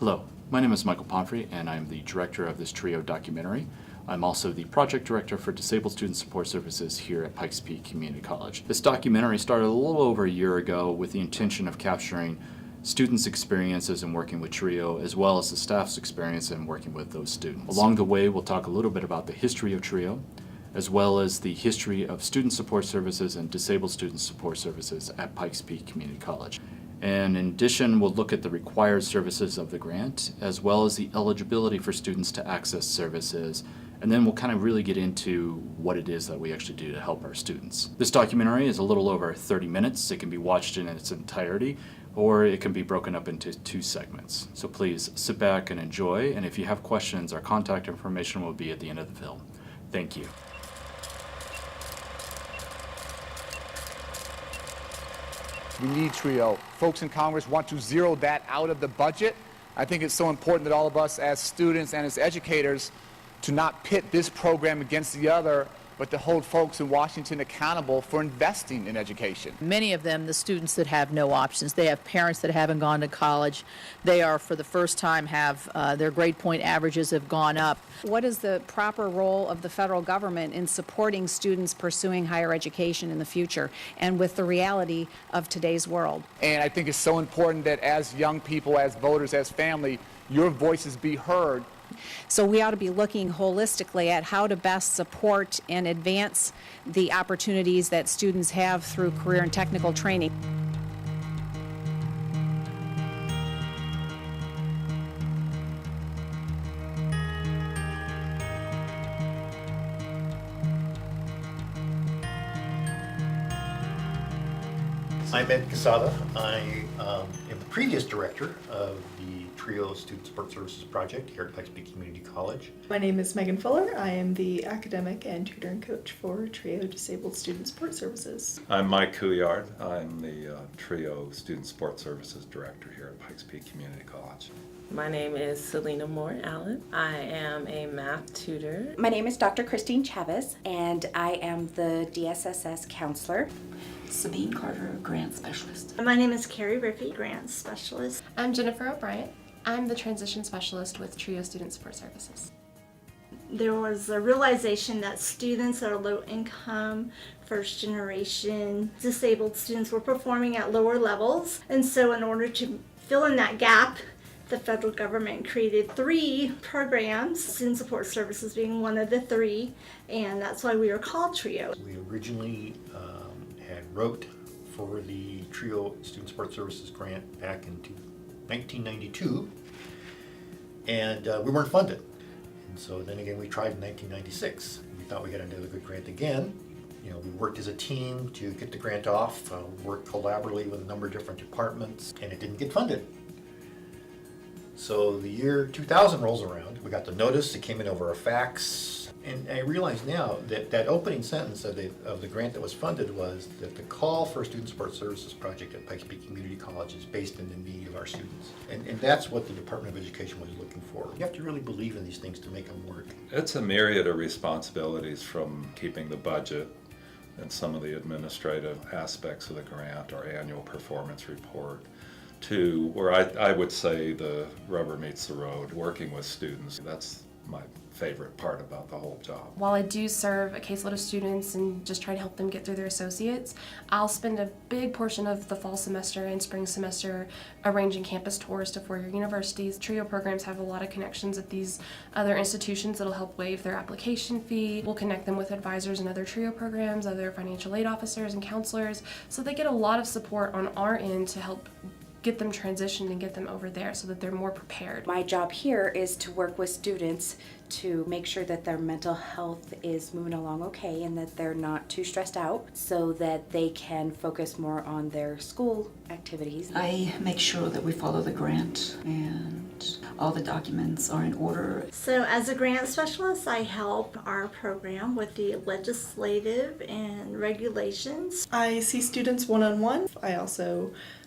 Hello, my name is Michael Pomphrey, and I'm the director of this TRiO documentary. I'm also the project director for Disabled Student Support Services here at Pikes Peak Community College. This documentary started a little over a year ago with the intention of capturing students' experiences in working with TRiO, as well as the staff's experience in working with those students. Along the way, we'll talk a little bit about the history of TRiO, as well as the history of student support services and disabled student support services at Pikes Peak Community College. And in addition, we'll look at the required services of the grant, as well as the eligibility for students to access services. And then we'll kind of really get into what it is that we actually do to help our students. This documentary is a little over 30 minutes. It can be watched in its entirety, or it can be broken up into 2 segments. So please sit back and enjoy. And if you have questions, our contact information will be at the end of the film. Thank you. We need TRiO. Folks in Congress want to zero that out of the budget. I think it's so important that all of us as students and as educators to not pit this program against the other, but to hold folks in Washington accountable for investing in education. Many of them, the students that have no options, they have parents that haven't gone to college. They are, for the first time, have their grade point averages have gone up. What is the proper role of the federal government in supporting students pursuing higher education in the future and with the reality of today's world? And I think it's so important that as young people, as voters, as family, your voices be heard. So we ought to be looking holistically at how to best support and advance the opportunities that students have through career and technical training. I'm Ed Casada. I am the previous director of the TRiO Student Support Services Project here at Pikes Peak Community College. My name is Megan Fuller. I am the academic and tutoring coach for TRiO Disabled Student Support Services. I'm Mike Couillard. I'm the TRiO Student Support Services Director here at Pikes Peak Community College. My name is Selena Moore Allen. I am a math tutor. My name is Dr. Christine Chavez, and I am the DSSS counselor. Sabine Carter, Grant Specialist. My name is Carrie Riffey, Grant Specialist. I'm Jennifer O'Brien. I'm the Transition Specialist with TRiO Student Support Services. There was a realization that students that are low income, first generation, disabled students were performing at lower levels. And so in order to fill in that gap, the federal government created 3 programs, Student Support Services being one of the 3, and that's why we are called TRiO. We originally had wrote for the TRiO Student Support Services grant back in 1992, and we weren't funded. And so then again we tried in 1996. We thought we had another good grant again. You know, we worked as a team to get the grant off, worked collaboratively with a number of different departments, and it didn't get funded. So the year 2000 rolls around, we got the notice, it came in over a fax, and I realize now that that opening sentence of the grant that was funded was that the call for a Student Support Services project at Pikes Peak Community College is based on the need of our students. And that's what the Department of Education was looking for. You have to really believe in these things to make them work. It's a myriad of responsibilities, from keeping the budget and some of the administrative aspects of the grant, our annual performance report, to where I would say the rubber meets the road, working with students. That's my favorite part about the whole job. While I do serve a caseload of students and just try to help them get through their associates, I'll spend a big portion of the fall semester and spring semester arranging campus tours to four-year universities. TRiO programs have a lot of connections at these other institutions that'll help waive their application fee. We'll connect them with advisors in other TRiO programs, other financial aid officers and counselors, so they get a lot of support on our end to help get them transitioned and get them over there so that they're more prepared. My job here is to work with students to make sure that their mental health is moving along okay and that they're not too stressed out so that they can focus more on their school activities. I make sure that we follow the grant and all the documents are in order. So as a grant specialist, I help our program with the legislative and regulations. I see students one-on-one.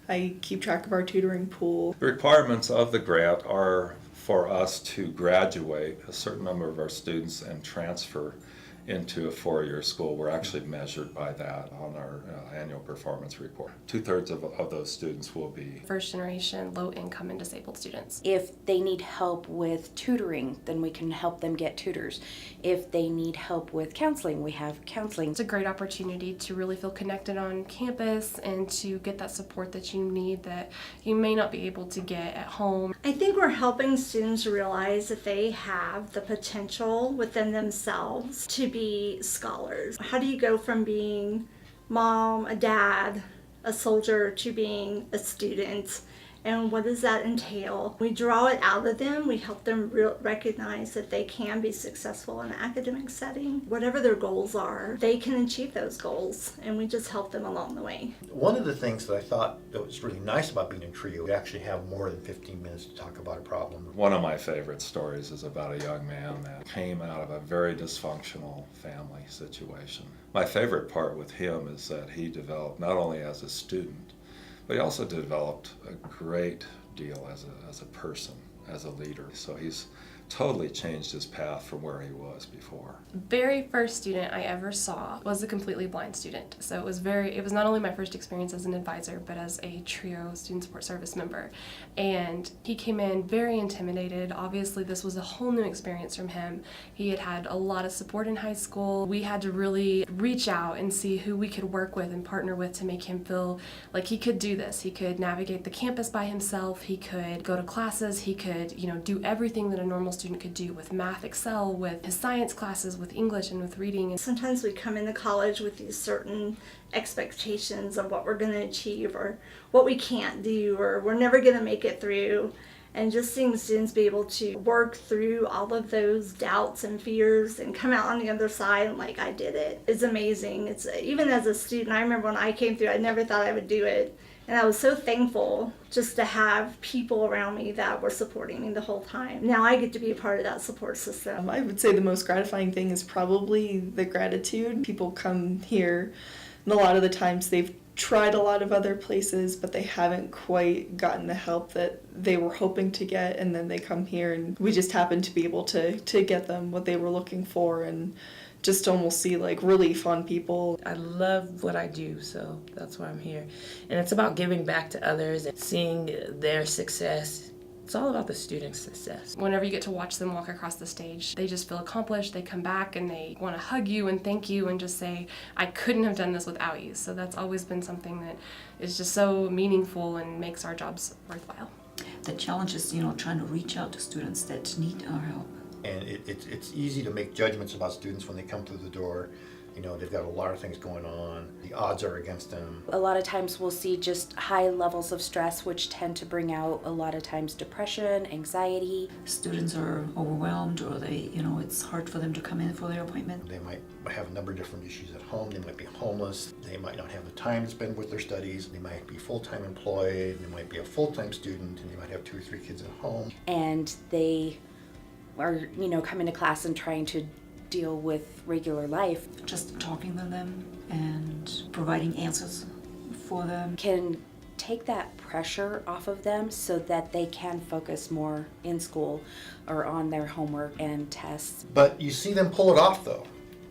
I keep track of our tutoring pool. The requirements of the grant are for us to graduate a certain number of our students and transfer into a four-year school. We're actually measured by that on our annual performance report. 2/3 of those students will be First generation, low income and disabled students. If they need help with tutoring, then we can help them get tutors. If they need help with counseling, we have counseling. It's a great opportunity to really feel connected on campus and to get that support that you need that you may not be able to get at home. I think we're helping students realize that they have the potential within themselves to be scholars. How do you go from being mom, a dad, a soldier to being a student? And what does that entail? We draw it out of them. We help them recognize that they can be successful in an academic setting. Whatever their goals are, they can achieve those goals, and we just help them along the way. One of the things that I thought that was really nice about being in TRiO, we actually have more than 15 minutes to talk about a problem. One of my favorite stories is about a young man that came out of a very dysfunctional family situation. My favorite part with him is that he developed, not only as a student, but he also developed a great deal as a person, as a leader. So he's totally changed his path from where he was before. Very first student I ever saw was a completely blind student. So it was not only my first experience as an advisor, but as a TRiO student support service member. And he came in very intimidated. Obviously this was a whole new experience from him. He had had a lot of support in high school. We had to really reach out and see who we could work with and partner with to make him feel like he could do this. He could navigate the campus by himself. He could go to classes. He could, do everything that a normal student could do with math, Excel, with his science classes, with English, and with reading. Sometimes we come into college with these certain expectations of what we're going to achieve or what we can't do or we're never going to make it through. And just seeing students be able to work through all of those doubts and fears and come out on the other side and like, I did it, is amazing. It's even as a student, I remember when I came through, I never thought I would do it. And I was so thankful just to have people around me that were supporting me the whole time. Now I get to be a part of that support system. I would say the most gratifying thing is probably the gratitude. People come here, and a lot of the times they've tried a lot of other places, but they haven't quite gotten the help that they were hoping to get, and then they come here and we just happen to be able to get them what they were looking for and just almost see like relief on people. I love what I do, so that's why I'm here. And it's about giving back to others and seeing their success. It's all about the student's success. Whenever you get to watch them walk across the stage, they just feel accomplished. They come back and they want to hug you and thank you and just say, I couldn't have done this without you. So that's always been something that is just so meaningful and makes our jobs worthwhile. The challenge is, trying to reach out to students that need our help. And it's easy to make judgments about students when they come through the door. They've got a lot of things going on. The odds are against them. A lot of times we'll see just high levels of stress, which tend to bring out a lot of times depression, anxiety. Students are overwhelmed or it's hard for them to come in for their appointment. They might have a number of different issues at home. They might be homeless. They might not have the time to spend with their studies. They might be full-time employed. They might be a full-time student, and they might have 2 or 3 kids at home. And they are, coming to class and trying to deal with regular life. Just talking to them and providing answers for them can take that pressure off of them so that they can focus more in school or on their homework and tests. But you see them pull it off though.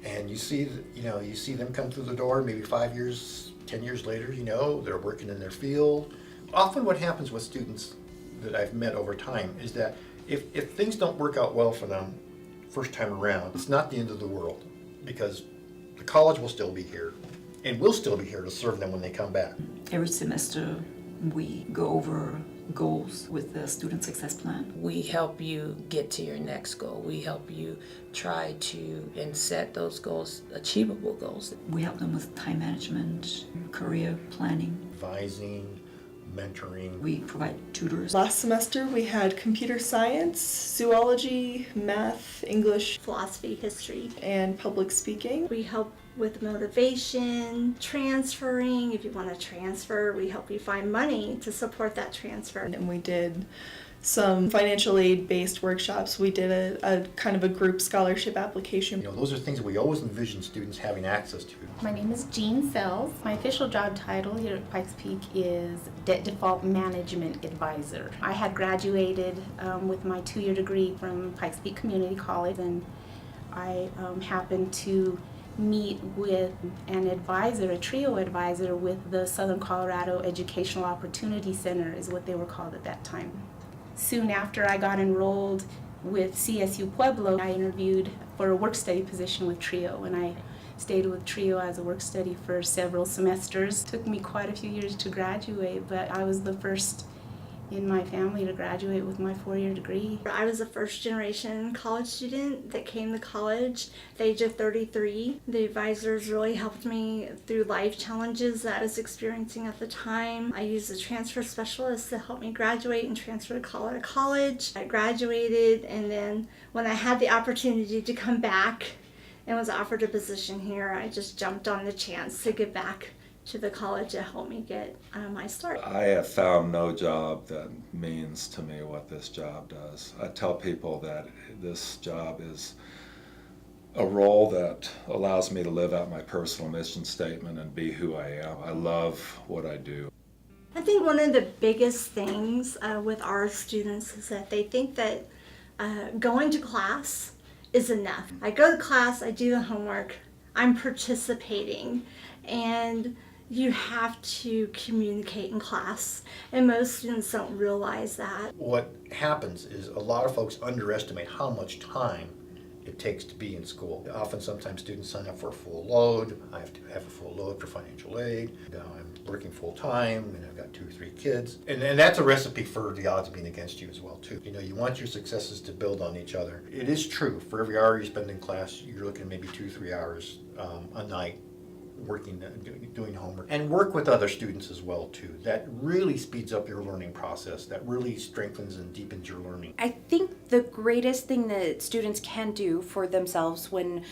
And you see them come through the door maybe 5 years, 10 years later, they're working in their field. Often what happens with students that I've met over time is that if things don't work out well for them first time around, it's not the end of the world, because the college will still be here and we'll still be here to serve them when they come back. Every semester we go over goals with the student success plan. We help you get to your next goal. We help you try to and set those goals, achievable goals. We help them with time management, career planning, Advising, mentoring. We provide tutors. Last semester we had computer science, zoology, math, English, Philosophy, history, and public speaking. We help with motivation, transferring. If you want to transfer, we help you find money to support that transfer. And we did some financial aid based workshops. We did a kind of a group scholarship application. Those are things that we always envision students having access to. My name is Jean Sells. My official job title here at Pikes Peak is Debt Default Management Advisor. I had graduated with my 2-year degree from Pikes Peak Community College, and I happened to meet with an advisor, a TRiO advisor with the Southern Colorado Educational Opportunity Center is what they were called at that time. Soon after I got enrolled with CSU Pueblo, I interviewed for a work study position with TRiO, and I stayed with TRiO as a work study for several semesters. It took me quite a few years to graduate, but I was the first in my family to graduate with my 4-year degree. I was a first-generation college student that came to college at the age of 33. The advisors really helped me through life challenges that I was experiencing at the time. I used a transfer specialist to help me graduate and transfer to Colorado College. I graduated, and then when I had the opportunity to come back and was offered a position here, I just jumped on the chance to get back to the college that helped me get my start. I have found no job that means to me what this job does. I tell people that this job is a role that allows me to live out my personal mission statement and be who I am. I love what I do. I think one of the biggest things with our students is that they think that going to class is enough. I go to class, I do the homework, I'm participating, and you have to communicate in class, and most students don't realize that. What happens is a lot of folks underestimate how much time it takes to be in school. Often, sometimes students sign up for a full load. I have to have a full load for financial aid. Now I'm working full time, and I've got 2 or 3 kids. And that's a recipe for the odds being against you as well, too. You know, you want your successes to build on each other. It is true, for every hour you spend in class, you're looking at maybe 2 or 3 hours a night working, doing homework, and work with other students as well too. That really speeds up your learning process. That really strengthens and deepens your learning. I think the greatest thing that students can do for themselves when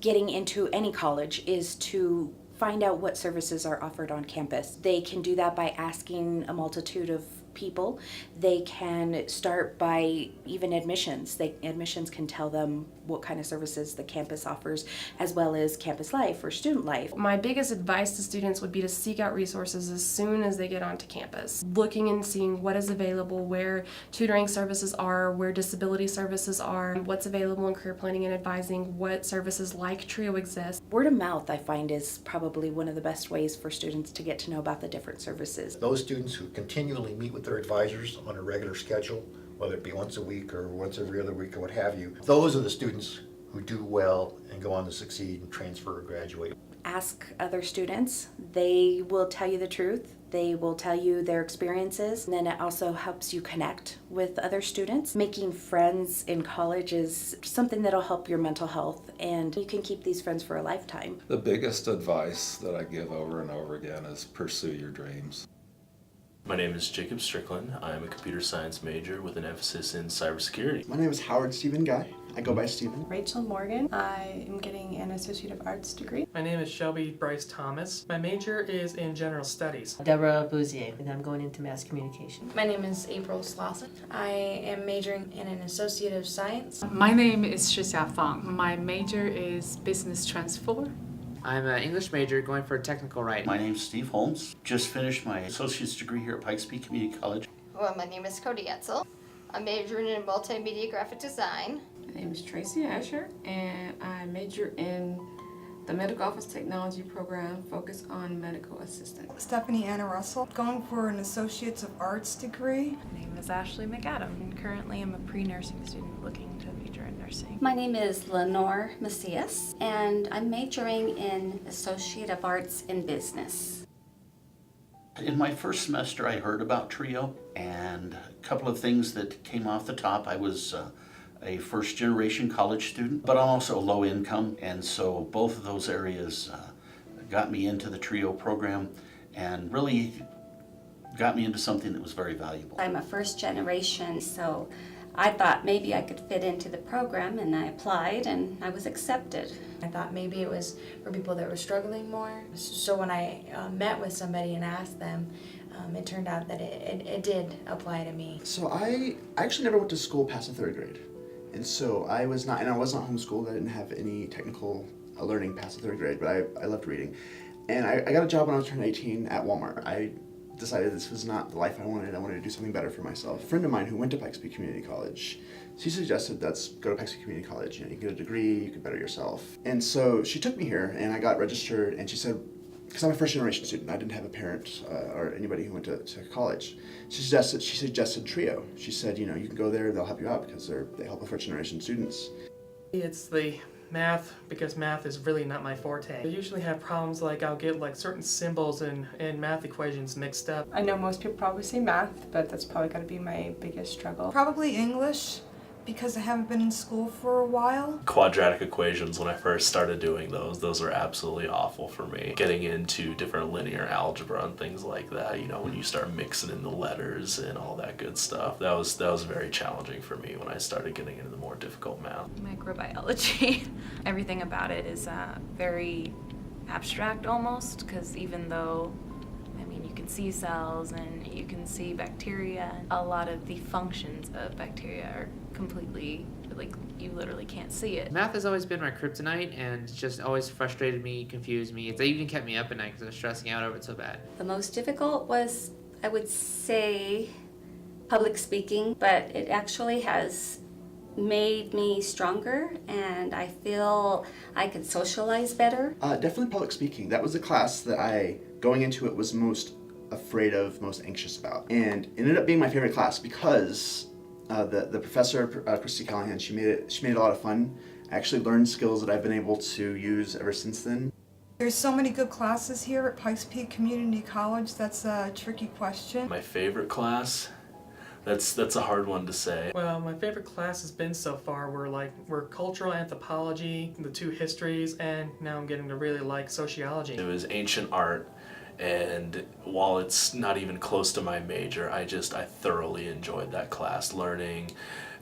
getting into any college is to find out what services are offered on campus. They can do that by asking a multitude of people. They can start by even admissions. Admissions can tell them what kind of services the campus offers, as well as campus life or student life. My biggest advice to students would be to seek out resources as soon as they get onto campus. Looking and seeing what is available, where tutoring services are, where disability services are, what's available in career planning and advising, what services like TRiO exist. Word of mouth, I find, is probably one of the best ways for students to get to know about the different services. Those students who continually meet with their advisors on a regular schedule, whether it be once a week or once every other week or what have you, those are the students who do well and go on to succeed and transfer or graduate. Ask other students. They will tell you the truth. They will tell you their experiences, and then it also helps you connect with other students. Making friends in college is something that'll help your mental health, and you can keep these friends for a lifetime. The biggest advice that I give over and over again is pursue your dreams. My name is Jacob Strickland. I am a computer science major with an emphasis in cybersecurity. My name is Howard Stephen Guy. I go by Stephen. Rachel Morgan. I am getting an Associate of Arts degree. My name is Shelby Bryce Thomas. My major is in General Studies. Deborah Bouzier, and I'm going into Mass Communication. My name is April Slauson. I am majoring in an Associate of Science. My name is Shixia Fang. My major is Business Transfer. I'm an English major going for technical writing. My name's Steve Holmes. Just finished my associate's degree here at Pikes Peak Community College. Well, my name is Cody Etzel. I'm majoring in multimedia graphic design. My name is Tracy Asher, and I major in the Medical Office Technology program, focused on medical assistant. Stephanie Anna Russell, going for an Associates of Arts degree. My name is Ashley McAdam, and currently I'm a pre-nursing student looking to major in nursing. My name is Lenore Macias, and I'm majoring in Associate of Arts in Business. In my first semester, I heard about TRiO, and a couple of things that came off the top. I was a first-generation college student, but I'm also low income, and so both of those areas got me into the TRiO program and really got me into something that was very valuable. I'm a first generation, so I thought maybe I could fit into the program, and I applied and I was accepted. I thought maybe it was for people that were struggling more. So when I met with somebody and asked them, it turned out that it did apply to me. So I actually never went to school past the 3rd grade. And so I was not homeschooled. I didn't have any technical learning past the 3rd grade, but I loved reading. And I got a job when I was turning 18 at Walmart. I decided this was not the life I wanted. I wanted to do something better for myself. A friend of mine who went to Pikes Peak Community College, she suggested let's go to Pikes Peak Community College. You know, you can get a degree, you can better yourself. And so she took me here, and I got registered, and she said, because I'm a first generation student, I didn't have a parent or anybody who went to college. She suggested TRiO. She said, you know, you can go there, they'll help you out because they help first generation students. It's the math, because math is really not my forte. I usually have problems like I'll get like certain symbols and math equations mixed up. I know most people probably say math, but that's probably got to be my biggest struggle. Probably English, because I haven't been in school for a while. Quadratic equations, when I first started doing those are absolutely awful for me. Getting into different linear algebra and things like that, you know, when you start mixing in the letters and all that good stuff, that was very challenging for me when I started getting into the more difficult math. Microbiology. Everything about it is very abstract almost, because even though you can see cells and you can see bacteria, a lot of the functions of bacteria are completely, like, you literally can't see it. Math has always been my kryptonite, and it's just always frustrated me, confused me. It's even kept me up at night because I was stressing out over it so bad. The most difficult was, I would say, public speaking, but it actually has made me stronger, and I feel I could socialize better. Definitely public speaking. That was the class that going into it, was most afraid of, most anxious about. And it ended up being my favorite class because the professor, Christy Callahan, she made it a lot of fun. I actually learned skills that I've been able to use ever since then. There's so many good classes here at Pikes Peak Community College. That's a tricky question. My favorite class? That's a hard one to say. Well, my favorite class has been so far were cultural anthropology, the two histories, and now I'm getting to really like sociology. It was ancient art, and while it's not even close to my major, I thoroughly enjoyed that class, learning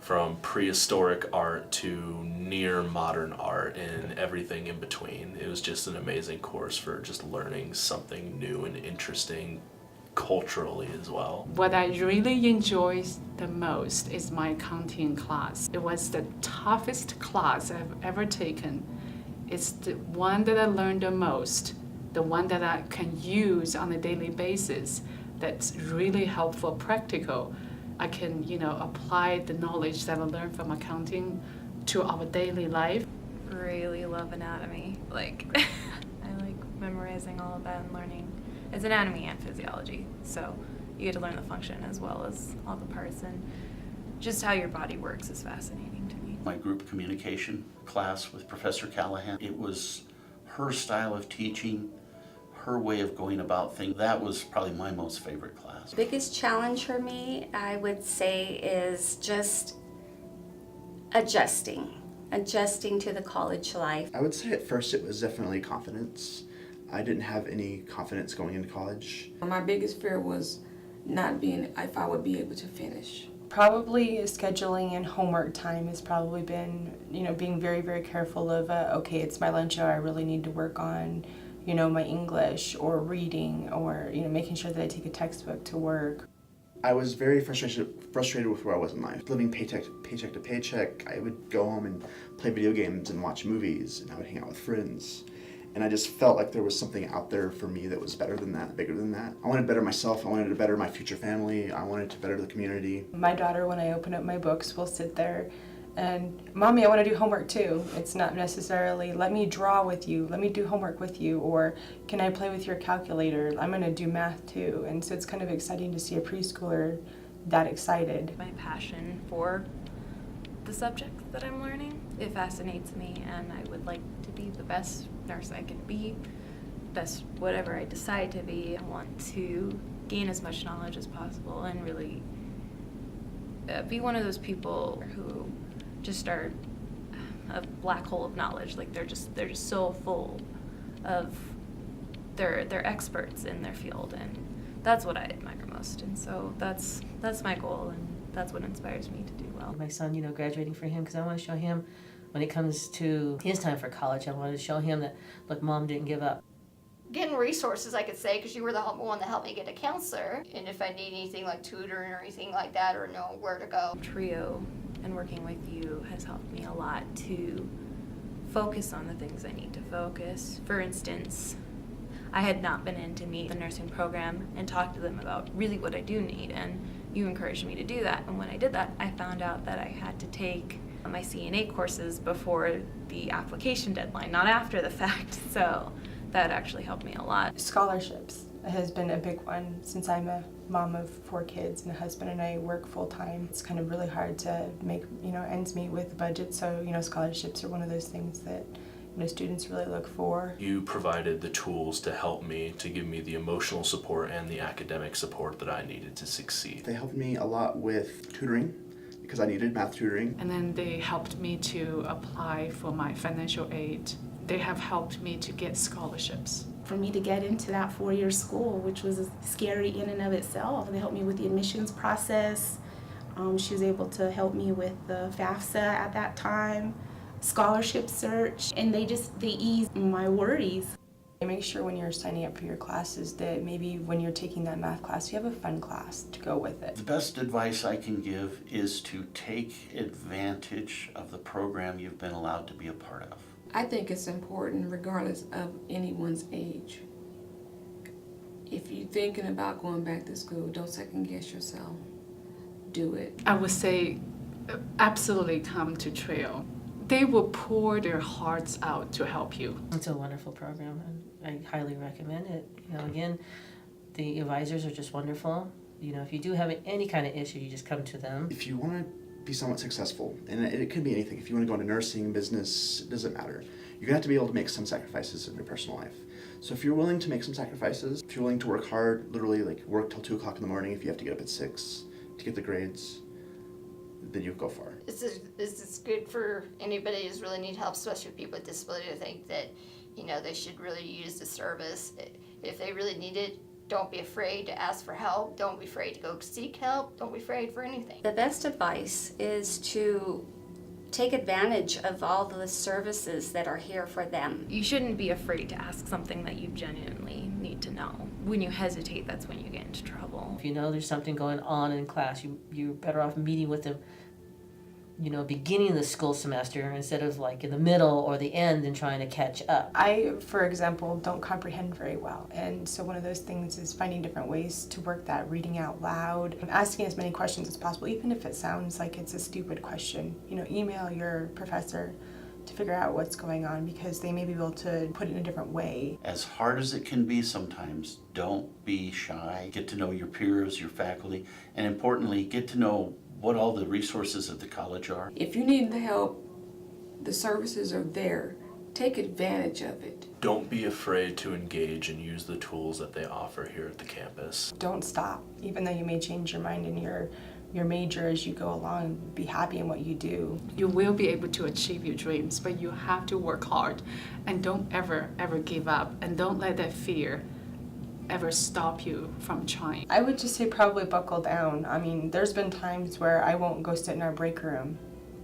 from prehistoric art to near modern art and everything in between. It was just an amazing course for just learning something new and interesting culturally as well. What I really enjoy the most is my accounting class. It was the toughest class I've ever taken. It's the one that I learned the most, the one that I can use on a daily basis, that's really helpful, practical. I can, apply the knowledge that I learned from accounting to our daily life. Really love anatomy. I like memorizing all of that and learning. It's anatomy and physiology, so you get to learn the function as well as all the parts, and just how your body works is fascinating to me. My group communication class with Professor Callahan, it was her style of teaching, her way of going about things. That was probably my most favorite class. The biggest challenge for me, I would say, is just adjusting to the college life. I would say at first it was definitely confidence. I didn't have any confidence going into college. My biggest fear was not being, if I would be able to finish. Probably scheduling and homework time has probably been, being very, very careful of, okay, it's my lunch hour, I really need to work on, my English or reading or, making sure that I take a textbook to work. I was very frustrated with where I was in life. Living paycheck to paycheck, I would go home and play video games and watch movies, and I would hang out with friends. And I just felt like there was something out there for me that was better than that, bigger than that. I wanted to better myself, I wanted to better my future family, I wanted to better the community. My daughter, when I open up my books, will sit there and, Mommy, I want to do homework too. It's not necessarily, let me draw with you, let me do homework with you, or can I play with your calculator? I'm going to do math too. And so it's kind of exciting to see a preschooler that excited. My passion for the subject that I'm learning, it fascinates me, and I would like to be the best nurse I can be, best whatever I decide to be. I want to gain as much knowledge as possible and really be one of those people who just are a black hole of knowledge. Like they're just so full of they're experts in their field, and that's what I admire most. And so that's my goal, and that's what inspires me to do well. My son, graduating for him, because I want to show him when it comes to his time for college, I wanted to show him that, look, Mom didn't give up. Getting resources, I could say, because you were the one that helped me get a counselor. And if I need anything like tutoring or anything like that, or know where to go. TRiO and working with you has helped me a lot to focus on the things I need to focus. For instance, I had not been in to meet the nursing program and talk to them about really what I do need, and you encouraged me to do that. And when I did that, I found out that I had to take my CNA courses before the application deadline, not after the fact. So that actually helped me a lot. Scholarships has been a big one since I'm a mom of 4 kids and a husband and I work full time. It's kind of really hard to make, ends meet with the budget. So, scholarships are one of those things that, students really look for. You provided the tools to help me, to give me the emotional support and the academic support that I needed to succeed. They helped me a lot with tutoring because I needed math tutoring. And then they helped me to apply for my financial aid. They have helped me to get scholarships. For me to get into that 4-year school, which was scary in and of itself. They helped me with the admissions process. She was able to help me with the FAFSA at that time, scholarship search, and they eased my worries. Make sure when you're signing up for your classes that maybe when you're taking that math class, you have a fun class to go with it. The best advice I can give is to take advantage of the program you've been allowed to be a part of. I think it's important regardless of anyone's age. If you're thinking about going back to school, don't second guess yourself. Do it. I would say absolutely come to TRiO. They will pour their hearts out to help you. It's a wonderful program, and I highly recommend it. Again, the advisors are just wonderful. If you do have any kind of issue, you just come to them. If you want to be somewhat successful, and it could be anything. If you want to go into nursing, business, it doesn't matter. You're going to have to be able to make some sacrifices in your personal life. So if you're willing to make some sacrifices, if you're willing to work hard, literally work till 2 o'clock in the morning if you have to get up at 6 to get the grades, then you'll go far. This is good for anybody who's really need help, especially with people with disability. I think that, they should really use the service. If they really need it, don't be afraid to ask for help. Don't be afraid to go seek help. Don't be afraid for anything. The best advice is to take advantage of all the services that are here for them. You shouldn't be afraid to ask something that you genuinely need to know. When you hesitate, that's when you get into trouble. If you know there's something going on in class, you're better off meeting with them, beginning of the school semester instead of in the middle or the end and trying to catch up. I, for example, don't comprehend very well. And so one of those things is finding different ways to work that, reading out loud, and asking as many questions as possible, even if it sounds like it's a stupid question. Email your professor to figure out what's going on because they may be able to put it in a different way. As hard as it can be sometimes, don't be shy. Get to know your peers, your faculty, and importantly, get to know what all the resources at the college are. If you need the help, the services are there. Take advantage of it. Don't be afraid to engage and use the tools that they offer here at the campus. Don't stop, even though you may change your mind in your major as you go along. Be happy in what you do. You will be able to achieve your dreams, but you have to work hard and don't ever give up, and don't let that fear ever stop you from trying. I would just say probably buckle down. I mean, there's been times where I won't go sit in our break room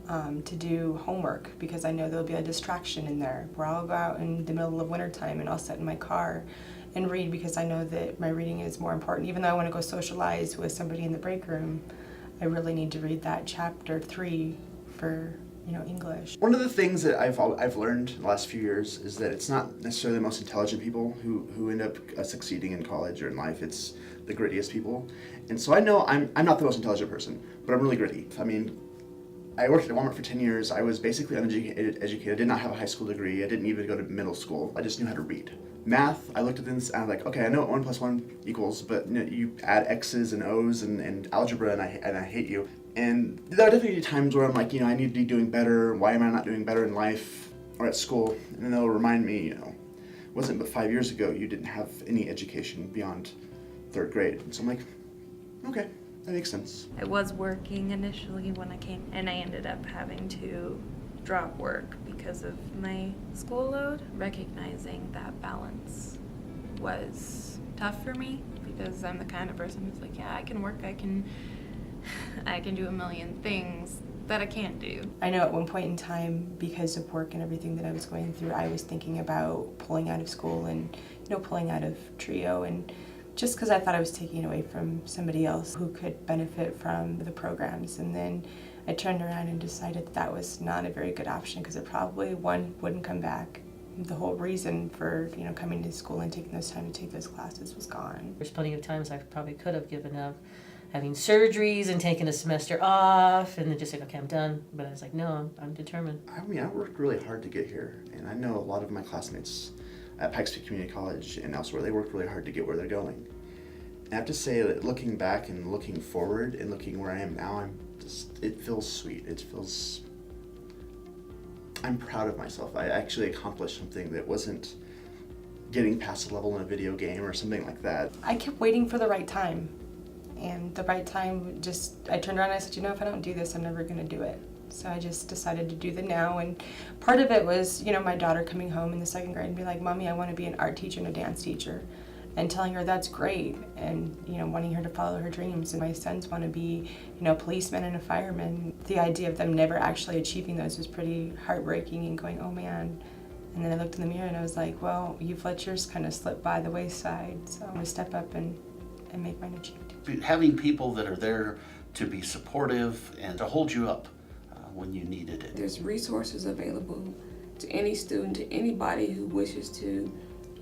to do homework because I know there'll be a distraction in there, where I'll go out in the middle of wintertime and I'll sit in my car and read because I know that my reading is more important. Even though I want to go socialize with somebody in the break room, I really need to read that chapter 3 for English. One of the things that I've learned in the last few years is that it's not necessarily the most intelligent people who end up succeeding in college or in life. It's the grittiest people. And so I know I'm not the most intelligent person, but I'm really gritty. I mean, I worked at Walmart for 10 years. I was basically uneducated. I did not have a high school degree. I didn't even go to middle school. I just knew how to read. Math, I looked at this and I was like, okay, I know what 1 + 1 equals, but you add X's and O's and algebra and I hate you. And there are definitely times where I'm like, I need to be doing better. Why am I not doing better in life or at school? And then they'll remind me, it wasn't but 5 years ago you didn't have any education beyond 3rd grade. And so I'm like, okay, that makes sense. I was working initially when I came, and I ended up having to drop work because of my school load. Recognizing that balance was tough for me because I'm the kind of person who's like, yeah, I can work, I can do a million things that I can't do. I know at one point in time, because of work and everything that I was going through, I was thinking about pulling out of school and pulling out of TRiO, and just because I thought I was taking away from somebody else who could benefit from the programs. And then I turned around and decided that was not a very good option because it probably, 1, wouldn't come back, the whole reason for, you know, coming to school and taking this time to take those classes was gone. There's plenty of times I probably could have given up having surgeries and taken a semester off and then just said, okay, I'm done. But I was like, no, I'm determined. I mean, I worked really hard to get here, and I know a lot of my classmates at Pikes Peak Community College and elsewhere, they worked really hard to get where they're going. And I have to say that looking back and looking forward and looking where I am now, it feels sweet. I'm proud of myself. I actually accomplished something that wasn't getting past a level in a video game or something like that. I kept waiting for the right time. And the right time, I turned around and I said, you know, if I don't do this, I'm never gonna do it. So I just decided to do the now. And part of it was, you know, my daughter coming home in the 2nd grade and be like, Mommy, I wanna be an art teacher and a dance teacher. And telling her that's great, and, you know, wanting her to follow her dreams. And my sons wanna be, you know, a policeman and a fireman. The idea of them never actually achieving those was pretty heartbreaking and going, oh man. And then I looked in the mirror and I was like, well, you've let yours kind of slip by the wayside. So I'm gonna step up and make mine achieved. Having people that are there to be supportive and to hold you up when you needed it. There's resources available to any student, to anybody who wishes to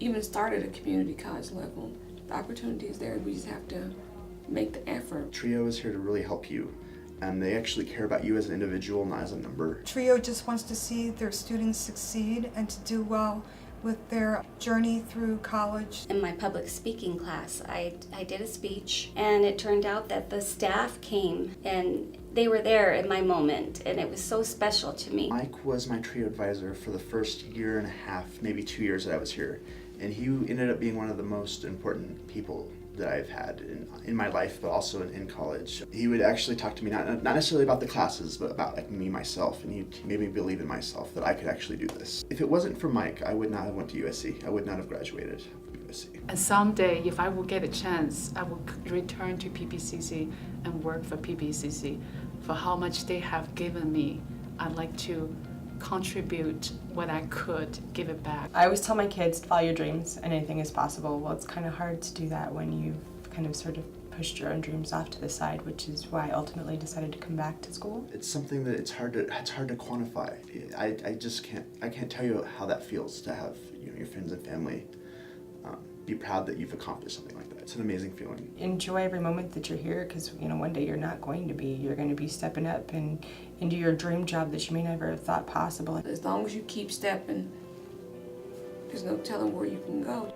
even start at a community college level. The opportunity is there, we just have to make the effort. TRiO is here to really help you, and they actually care about you as an individual, not as a number. TRiO just wants to see their students succeed and to do well with their journey through college. In my public speaking class, I did a speech, and it turned out that the staff came and they were there in my moment, and it was so special to me. Mike was my TRiO advisor for the first year and a half, maybe 2 years that I was here, and he ended up being one of the most important people that I've had in my life, but also in college. He would actually talk to me, not necessarily about the classes, but about like me, myself, and he made me believe in myself that I could actually do this. If it wasn't for Mike, I would not have went to USC. I would not have graduated from USC. And someday, if I will get a chance, I will return to PPCC and work for PPCC. For how much they have given me, I'd like to contribute what I could, give it back. I always tell my kids, follow your dreams and anything is possible. Well, it's kind of hard to do that when you've kind of sort of pushed your own dreams off to the side, which is why I ultimately decided to come back to school. It's something that it's hard to quantify. I can't tell you how that feels to have, you know, your friends and family be proud that you've accomplished something like that. It's an amazing feeling. Enjoy every moment that you're here, because, you know, one day you're not going to be. You're going to be stepping up and into your dream job that you may never have thought possible. As long as you keep stepping, there's no telling where you can go.